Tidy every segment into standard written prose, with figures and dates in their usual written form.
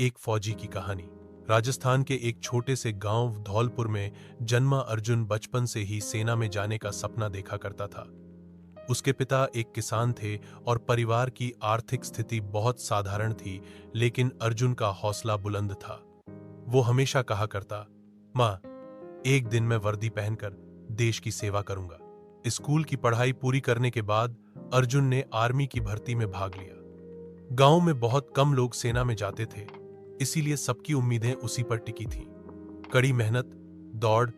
एक फौजी की कहानी। राजस्थान के एक छोटे से गांव धौलपुर में जन्मा अर्जुन बचपन से ही सेना में जाने का सपना देखा करता था। उसके पिता एक किसान थे और परिवार की आर्थिक स्थिति बहुत साधारण थी, लेकिन अर्जुन का हौसला बुलंद था। वो हमेशा कहा करता, माँ, एक दिन मैं वर्दी पहनकर देश की सेवा करूंगा। स्कूल की पढ़ाई पूरी करने के बाद अर्जुन ने आर्मी की भर्ती में भाग लिया। गांव में बहुत कम लोग सेना में जाते थे, इसीलिए सबकी उम्मीदें उसी पर टिकी थीं। कड़ी मेहनत, दौड़,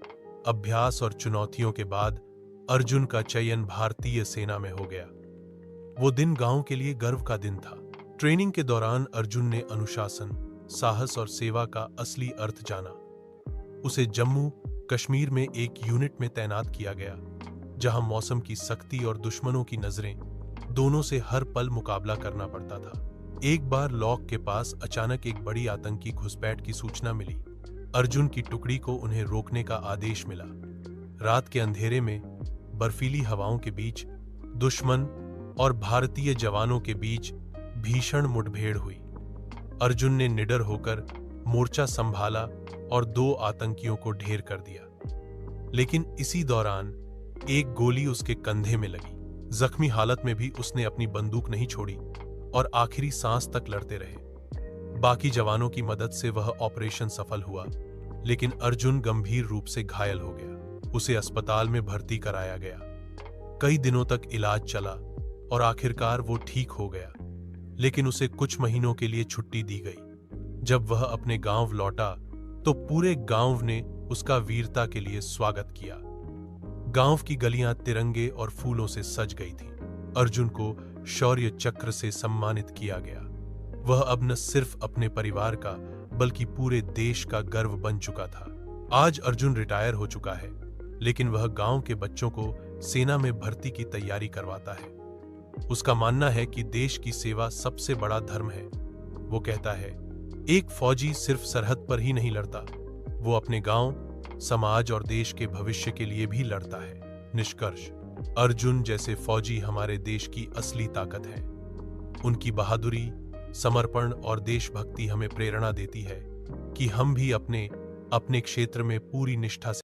अभ्यास और चुनौतियों के बाद अर्जुन का चयन भारतीय सेना में हो गया। वो दिन गांव के लिए गर्व का दिन था। ट्रेनिंग के दौरान अर्जुन ने अनुशासन, साहस और सेवा का असली अर्थ जाना। उसे जम्मू कश्मीर में एक यूनिट में तैनात किया गया, जहां मौसम की सख्ती और दुश्मनों की नजरें दोनों से हर पल मुकाबला करना पड़ता था। एक बार लॉक के पास अचानक एक बड़ी आतंकी घुसपैठ की सूचना मिली। अर्जुन की टुकड़ी को उन्हें रोकने का आदेश मिला। रात के अंधेरे में बर्फीली हवाओं के बीच दुश्मन और भारतीय जवानों के बीच भीषण मुठभेड़ हुई। अर्जुन ने निडर होकर मोर्चा संभाला और 2 आतंकियों को ढेर कर दिया। लेकिन इसी दौरान एक गोली उसके कंधे में लगी। जख्मी हालत में भी उसने अपनी बंदूक नहीं छोड़ी और आखिरी सांस तक लड़ते रहे। बाकी जवानों की मदद से वह ऑपरेशन सफल हुआ, लेकिन अर्जुन गंभीर रूप से घायल हो गया। उसे अस्पताल में भर्ती कराया गया। कई दिनों तक इलाज चला और आखिरकार वो ठीक हो गया, लेकिन उसे कुछ महीनों के लिए छुट्टी दी गई। जब वह अपने गांव लौटा तो पूरे गांव ने उसका वीरता के लिए स्वागत किया। गांव की गलियां तिरंगे और फूलों से सज गई थीं। अर्जुन को शौर्य चक्र से सम्मानित किया गया। वह अब न सिर्फ अपने परिवार का बल्कि पूरे देश का गर्व बन चुका था। आज अर्जुन रिटायर हो चुका है, लेकिन वह गांव के बच्चों को सेना में भर्ती की तैयारी करवाता है। उसका मानना है कि देश की सेवा सबसे बड़ा धर्म है। वो कहता है, एक फौजी सिर्फ सरहद पर ही नहीं लड़ता, वो अपने गांव, समाज और देश के भविष्य के लिए भी लड़ता है। निष्कर्ष, अर्जुन जैसे फौजी हमारे देश की असली ताकत है। उनकी बहादुरी, समर्पण और देशभक्ति हमें प्रेरणा देती है कि हम भी अपने क्षेत्र में पूरी निष्ठा से